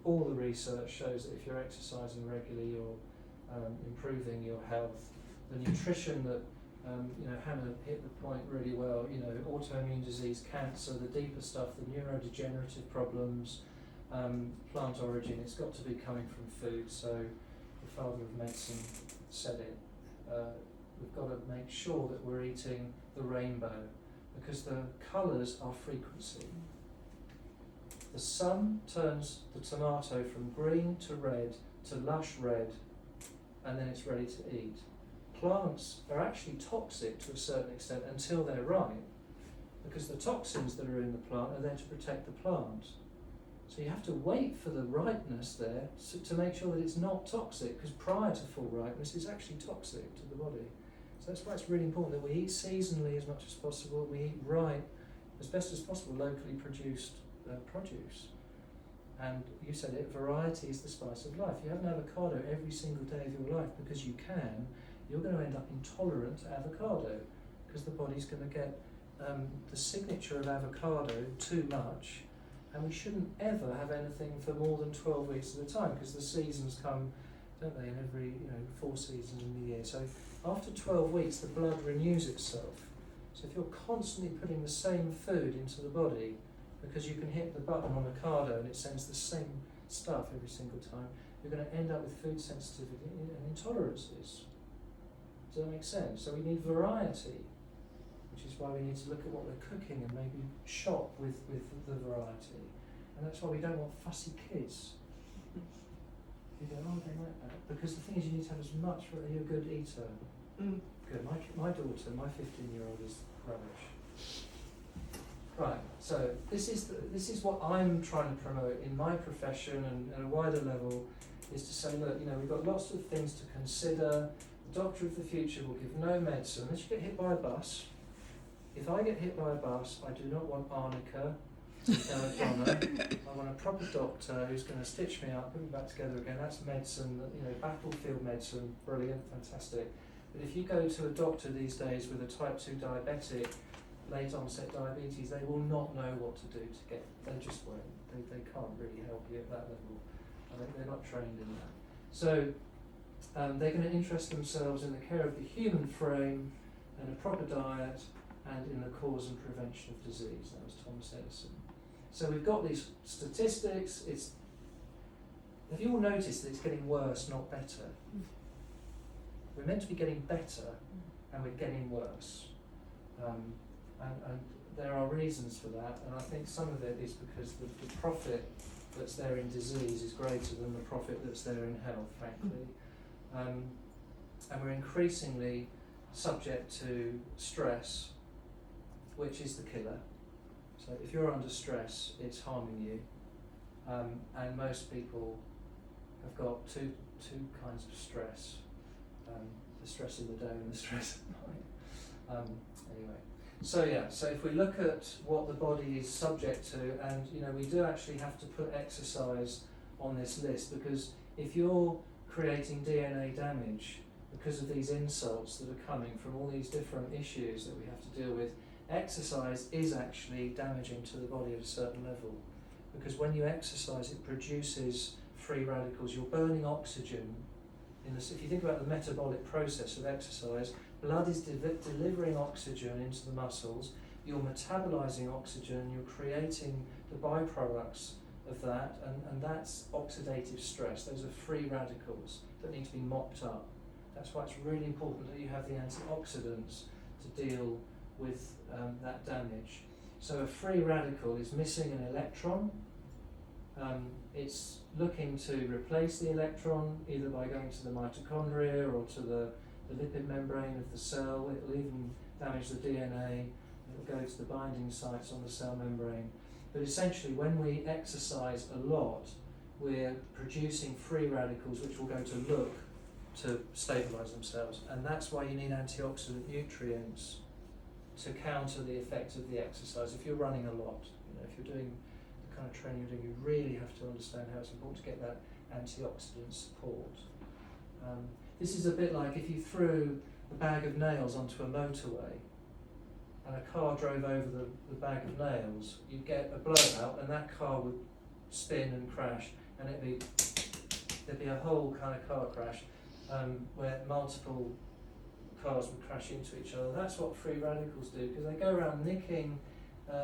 All the research shows that if you're exercising regularly, you're improving your health. The nutrition that Hannah hit the point really well. You know, autoimmune disease, cancer, the deeper stuff, the neurodegenerative problems, plant origin. It's got to be coming from food. So the father of medicine said it. We've got to make sure that we're eating the rainbow, because the colours are frequency. The sun turns the tomato from green to red to lush red, and then it's ready to eat. Plants are actually toxic to a certain extent until they're ripe, because the toxins that are in the plant are there to protect the plant. So you have to wait for the ripeness there to make sure that it's not toxic, because prior to full ripeness it's actually toxic to the body. So that's why it's really important that we eat seasonally as much as possible, we eat ripe, as best as possible, locally produced produce. And you said it, variety is the spice of life. You have an avocado every single day of your life because you can, you're going to end up intolerant to avocado, because the body's going to get the signature of avocado too much, and we shouldn't ever have anything for more than 12 weeks at a time, because the seasons come, don't they, in every 4 seasons in the year. So after 12 weeks the blood renews itself. So if you're constantly putting the same food into the body, because you can hit the button on avocado and it sends the same stuff every single time, you're going to end up with food sensitivity and intolerances. Does that make sense? So we need variety, which is why we need to look at what we're cooking and maybe shop with the variety. And that's why we don't want fussy kids. You go, oh, they like that. Because the thing is, you need to have as much, you're a good eater. Good. My daughter, my 15-year-old is rubbish. Right, so this is what I'm trying to promote in my profession and at a wider level, is to say, look, we've got lots of things to consider. The doctor of the future will give no medicine unless you get hit by a bus. If I get hit by a bus, I do not want arnica, belladonna. I want a proper doctor who's going to stitch me up, put me back together again. That's medicine, battlefield medicine, brilliant, fantastic. But if you go to a doctor these days with a type 2 diabetic, late onset diabetes, they will not know what to do to get, they just won't. They can't really help you at that level. They're not trained in that. So they're going to interest themselves in the care of the human frame and a proper diet and in the cause and prevention of disease. That was Thomas Edison. So we've got these statistics. Have you all noticed that it's getting worse, not better? We're meant to be getting better and we're getting worse. And there are reasons for that, and I think some of it is because the profit that's there in disease is greater than the profit that's there in health, frankly. And we're increasingly subject to stress, which is the killer. So if you're under stress, it's harming you. And most people have got two kinds of stress. The stress of the day and the stress at night. Anyway. So if we look at what the body is subject to, and we do actually have to put exercise on this list, because if you're creating DNA damage because of these insults that are coming from all these different issues that we have to deal with, exercise is actually damaging to the body at a certain level. Because when you exercise, it produces free radicals. You're burning oxygen. If you think about the metabolic process of exercise, blood is delivering oxygen into the muscles, you're metabolizing oxygen, you're creating the byproducts of that, and that's oxidative stress. Those are free radicals that need to be mopped up. That's why it's really important that you have the antioxidants to deal with that damage. So a free radical is missing an electron. It's looking to replace the electron either by going to the mitochondria or to the lipid membrane of the cell. It will even damage the DNA. It will go to the binding sites on the cell membrane. But essentially, when we exercise a lot, we're producing free radicals which will go to look to stabilise themselves. And that's why you need antioxidant nutrients to counter the effect of the exercise. If you're running a lot, if you're doing the kind of training you're doing, you really have to understand how it's important to get that antioxidant support. This is a bit like if you threw a bag of nails onto a motorway and a car drove over the bag of nails, you'd get a blowout and that car would spin and crash, and there'd be a whole kind of car crash where multiple cars would crash into each other. That's what free radicals do, because they go around nicking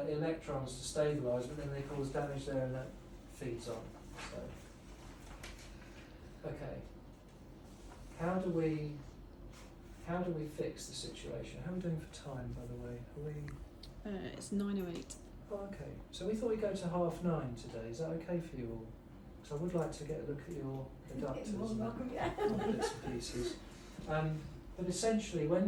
electrons to stabilise, but then they cause damage there and that feeds on. So, okay. How do we fix the situation? How are we doing for time, by the way? Are we? It's 9:08. Oh, okay. So we thought we'd go to 9:30 today. Is that okay for you all? Because I would like to get a look at your conductors and other bits and pieces. But essentially, when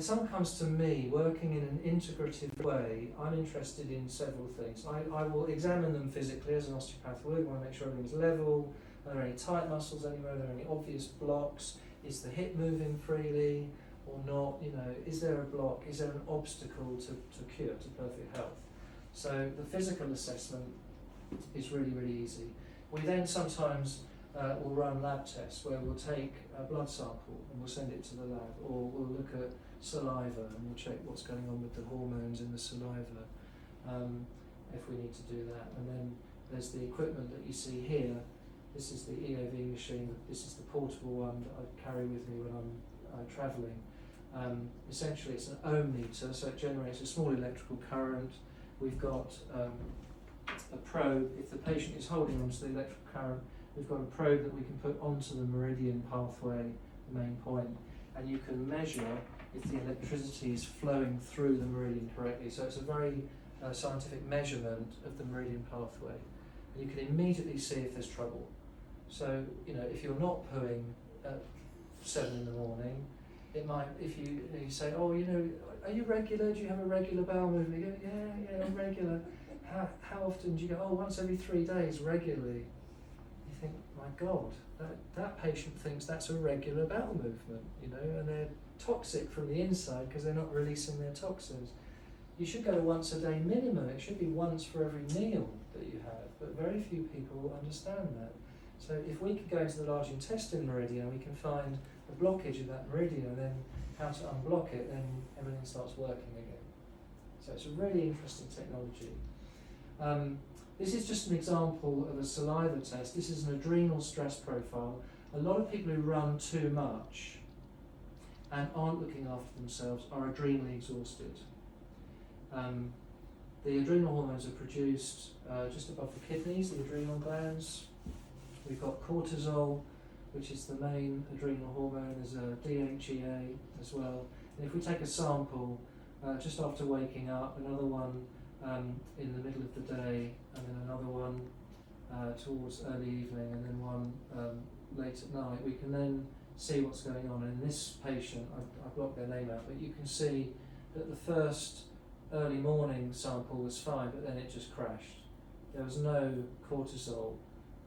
someone comes to me working in an integrative way, I'm interested in several things. I will examine them physically as an osteopath would. I want to make sure everything's level. Are there any tight muscles anywhere? Are there any obvious blocks? Is the hip moving freely or not? Is there a block? Is there an obstacle to cure, to perfect health? So the physical assessment is really, really easy. We then sometimes will run lab tests where we'll take a blood sample and we'll send it to the lab, or we'll look at saliva and we'll check what's going on with the hormones in the saliva if we need to do that. And then there's the equipment that you see here. This is the EAV machine. This is the portable one that I carry with me when I'm travelling. Essentially, it's an ohm meter, so it generates a small electrical current. We've got a probe. If the patient is holding onto the electrical current, we've got a probe that we can put onto the meridian pathway, the main point, and you can measure if the electricity is flowing through the meridian correctly. So it's a very scientific measurement of the meridian pathway. And you can immediately see if there's trouble. So, if you're not pooing at 7 in the morning, it might, if you say, are you regular? Do you have a regular bowel movement? You go, yeah, I'm regular. How often do you go? Oh, once every 3 days, regularly. You think, my God, that patient thinks that's a regular bowel movement, and they're toxic from the inside because they're not releasing their toxins. You should go once a day minimum. It should be once for every meal that you have, but very few people understand that. So if we could go into the large intestine meridian, we can find a blockage of that meridian and then how to unblock it, then everything starts working again. So it's a really interesting technology. This is just an example of a saliva test. This is an adrenal stress profile. A lot of people who run too much and aren't looking after themselves are adrenally exhausted. The adrenal hormones are produced just above the kidneys, the adrenal glands. We've got cortisol, which is the main adrenal hormone. There's a DHEA as well. And if we take a sample just after waking up, another one in the middle of the day, and then another one towards early evening, and then one late at night, we can then see what's going on. And in this patient, I blocked their name out, but you can see that the first early morning sample was fine, but then it just crashed. There was no cortisol.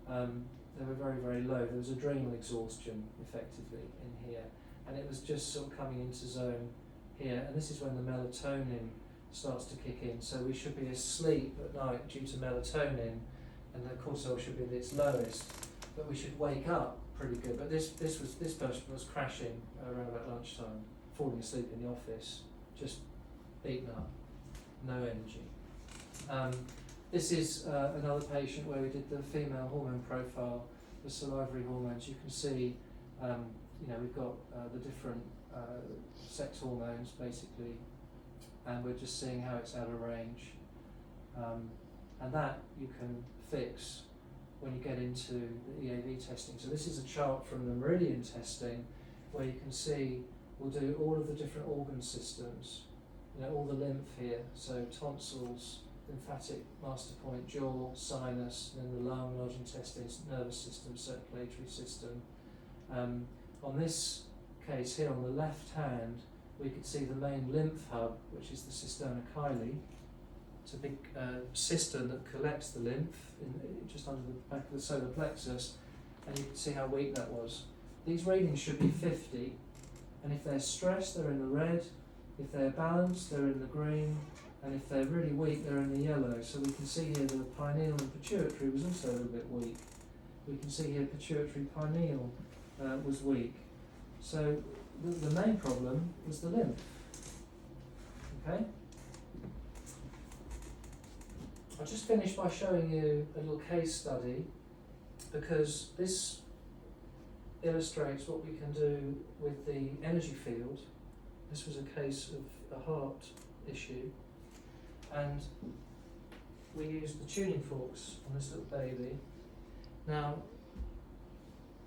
They were very, very low. There was adrenal exhaustion, effectively, in here. And it was just sort of coming into zone here. And this is when the melatonin starts to kick in. So we should be asleep at night due to melatonin, and the cortisol should be at its lowest. But we should wake up pretty good. But this person was crashing around about lunchtime, falling asleep in the office, just beaten up, no energy. This is another patient where we did the female hormone profile, the salivary hormones. You can see, we've got the different sex hormones basically, and we're just seeing how it's out of range. And that you can fix when you get into the EAV testing. So this is a chart from the meridian testing where you can see we'll do all of the different organ systems, all the lymph here, so tonsils, lymphatic master point, jaw, sinus, then the lung, large intestines, nervous system, circulatory system. On this case here on the left hand, we could see the main lymph hub, which is the cisterna chyli. It's a big cistern that collects the lymph just under the back of the solar plexus, and you can see how weak that was. These readings should be 50, and if they're stressed, they're in the red. If they're balanced, they're in the green. And if they're really weak, they're in the yellow. So we can see here the pineal and pituitary was also a little bit weak. We can see here pituitary pineal was weak. So the main problem was the lymph. Okay? I'll just finish by showing you a little case study, because this illustrates what we can do with the energy field. This was a case of a heart issue. And we used the tuning forks on this little baby. Now,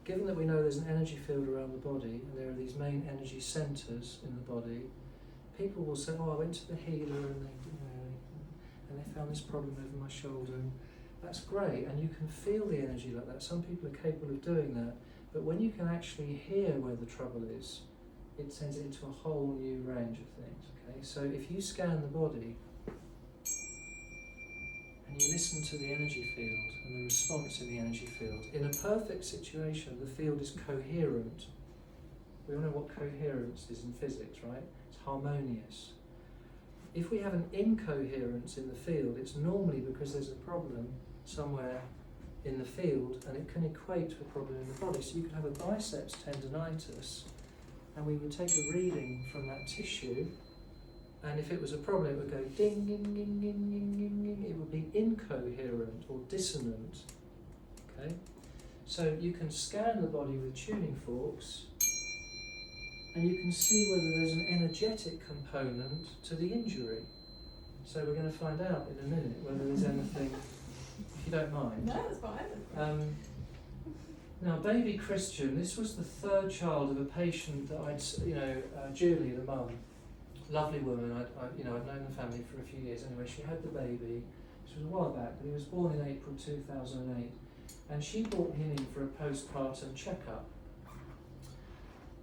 given that we know there's an energy field around the body, and there are these main energy centres in the body, people will say, I went to the healer and they found this problem over my shoulder. And that's great, and you can feel the energy like that. Some people are capable of doing that. But when you can actually hear where the trouble is, it sends it into a whole new range of things. Okay? So if you scan the body, and you listen to the energy field and the response in the energy field, in a perfect situation, the field is coherent. We all know what coherence is in physics, right? It's harmonious. If we have an incoherence in the field, it's normally because there's a problem somewhere in the field, and it can equate to a problem in the body. So you could have a biceps tendonitis, and we would take a reading from that tissue, and if it was a problem, it would go ding, ding, ding, ding, ding, ding, ding. It would be incoherent or dissonant. Okay, so you can scan the body with tuning forks, and you can see whether there's an energetic component to the injury. So we're going to find out in a minute whether there's anything, if you don't mind. No, it's fine. Now, baby Christian, this was the third child of a patient that Julie, the mum, lovely woman. I'd known the family for a few years anyway. She had the baby. This was a while back, but he was born in April 2008, and she brought him in for a postpartum checkup.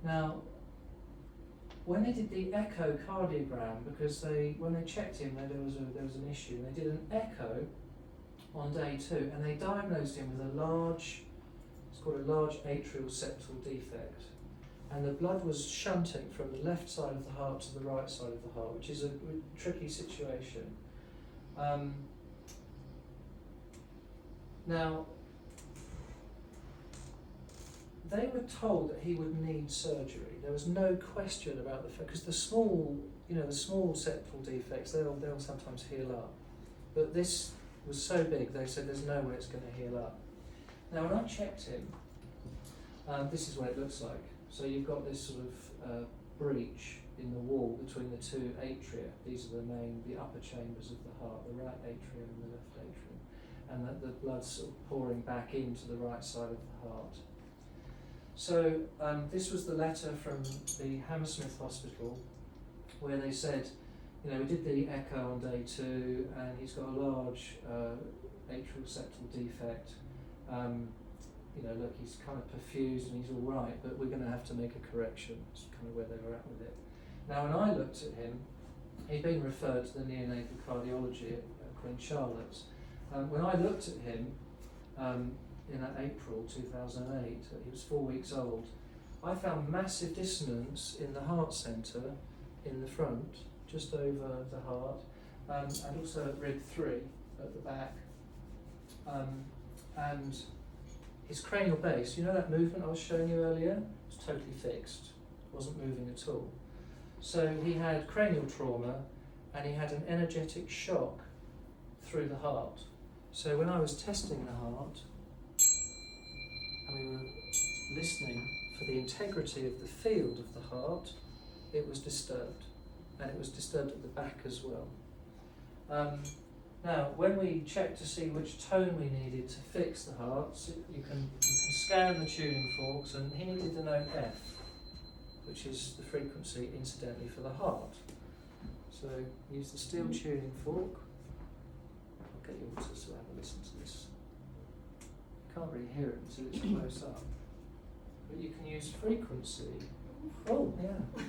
Now, when they did the echocardiogram, because when they checked him, there was an issue, and they did an echo on day 2, and they diagnosed him with a large atrial septal defect, and the blood was shunting from the left side of the heart to the right side of the heart, which is a tricky situation. Now, they were told that he would need surgery. There was no question about the fact, because the small septal defects, they'll sometimes heal up. But this was so big, they said there's no way it's going to heal up. Now, when I checked him, this is what it looks like. So you've got this sort of breach in the wall between the two atria. These are the upper chambers of the heart, the right atrium and the left atrium. And that the blood's sort of pouring back into the right side of the heart. So this was the letter from the Hammersmith Hospital, where they said, we did the echo on day 2, and he's got a large atrial septal defect. Look, he's kind of perfused and he's all right, but we're going to have to make a correction. That's kind of where they were at with it. Now, when I looked at him, he'd been referred to the neonatal cardiology at Queen Charlotte's. When I looked at him in April 2008, he was 4 weeks old, I found massive dissonance in the heart centre, in the front, just over the heart, and also at rib 3 at the back. And his cranial base, that movement I was showing you earlier, was totally fixed, wasn't moving at all. So he had cranial trauma, and he had an energetic shock through the heart. So when I was testing the heart, and we were listening for the integrity of the field of the heart, it was disturbed, and it was disturbed at the back as well. Now, when we checked to see which tone we needed to fix the heart, so you can scan the tuning forks, and he needed the note F, which is the frequency, incidentally, for the heart. So use the steel tuning fork. I'll get you all to have a listen to this. You can't really hear it until it's close up. But you can use frequency. Oh, yeah.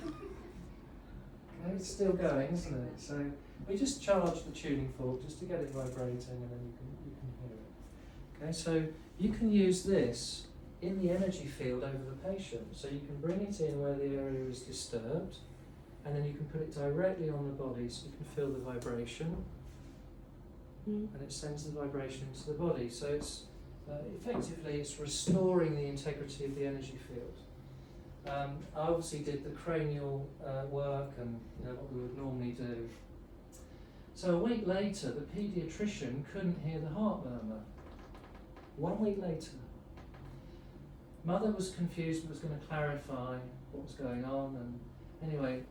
Okay, it's still going, isn't it? So we just charge the tuning fork just to get it vibrating, and then you can hear it. Okay, so you can use this in the energy field over the patient. So you can bring it in where the area is disturbed, and then you can put it directly on the body so you can feel the vibration, and it sends the vibration into the body. So it's effectively it's restoring the integrity of the energy field. I obviously did the cranial work and what we would normally do. So a week later, the paediatrician couldn't hear the heart murmur. 1 week later. Mother was confused but was going to clarify what was going on, and anyway,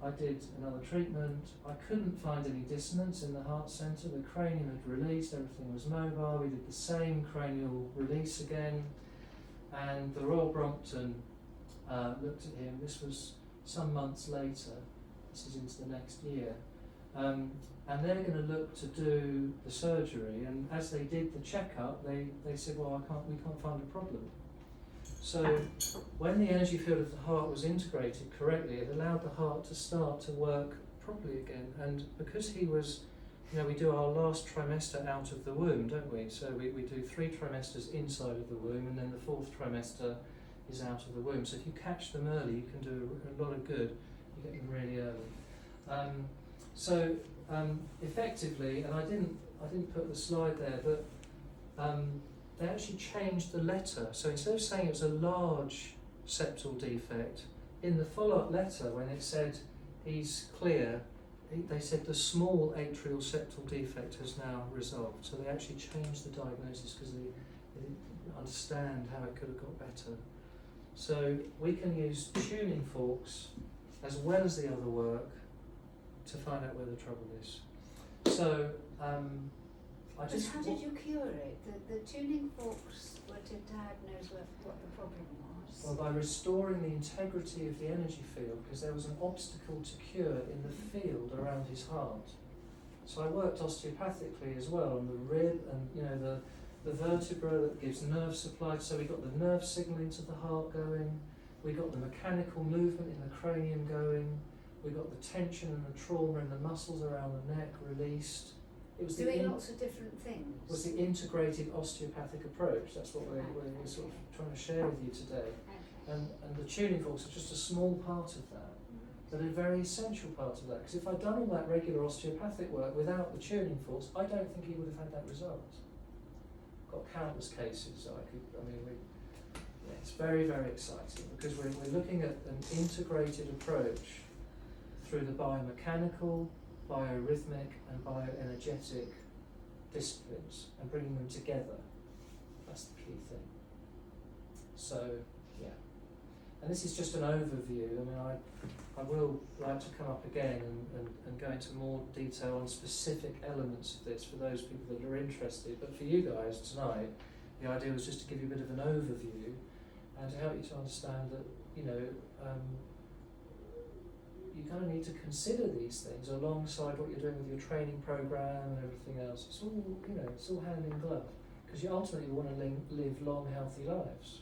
I did another treatment. I couldn't find any dissonance in the heart centre. The cranium had released, everything was mobile. We did the same cranial release again, and the Royal Brompton looked at him. This was some months later. This is into the next year. And they're going to look to do the surgery, and as they did the checkup, they said, well, we can't find a problem. So when the energy field of the heart was integrated correctly, it allowed the heart to start to work properly again. And because he was, we do our last trimester out of the womb, don't we? So we do 3 trimesters inside of the womb, and then the 4th trimester is out of the womb. So if you catch them early, you can do a lot of good. You get them really early. So effectively, and I didn't put the slide there, but they actually changed the letter. So instead of saying it was a large septal defect, in the follow-up letter, when it said he's clear, they said the small atrial septal defect has now resolved. So they actually changed the diagnosis because they didn't understand how it could have got better. So we can use tuning forks as well as the other work to find out where the trouble is. So But how did you cure it? The tuning forks were to diagnose what the problem was. Well, by restoring the integrity of the energy field, because there was an obstacle to cure in the field around his heart. So I worked osteopathically as well on the rib and the vertebra that gives nerve supply. So we got the nerve signal into the heart going. We got the mechanical movement in the cranium going. We got the tension and the trauma in the muscles around the neck released. It was doing lots of different things. Was the integrated osteopathic approach. That's what we're sort of trying to share with you today. Okay. And the tuning forks are just a small part of that, but a very essential part of that. Because if I'd done all that regular osteopathic work without the tuning forks, I don't think he would have had that result. Got countless cases. It's very, very exciting because we're looking at an integrated approach through the biomechanical, biorhythmic and bioenergetic disciplines and bringing them together. That's the key thing. So, yeah. And this is just an overview. I mean, I will like to come up again and go into more detail on specific elements of this for those people that are interested. But for you guys tonight, the idea was just to give you a bit of an overview and to help you to understand that, you know, you kind of need to consider these things alongside what you're doing with your training program and everything else. It's all, you know, it's all hand in glove because you ultimately want to live long, healthy lives,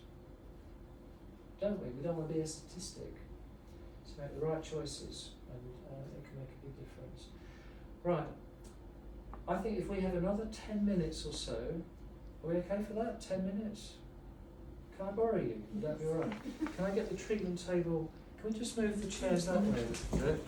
don't we? We don't want to be a statistic. So make the right choices, and it can make a big difference. Right. I think if we have another 10 minutes or so, are we okay for that? 10 minutes? Can I borrow you? Would that be alright? Can I get the treatment table? Can we just move the chairs that way a little bit?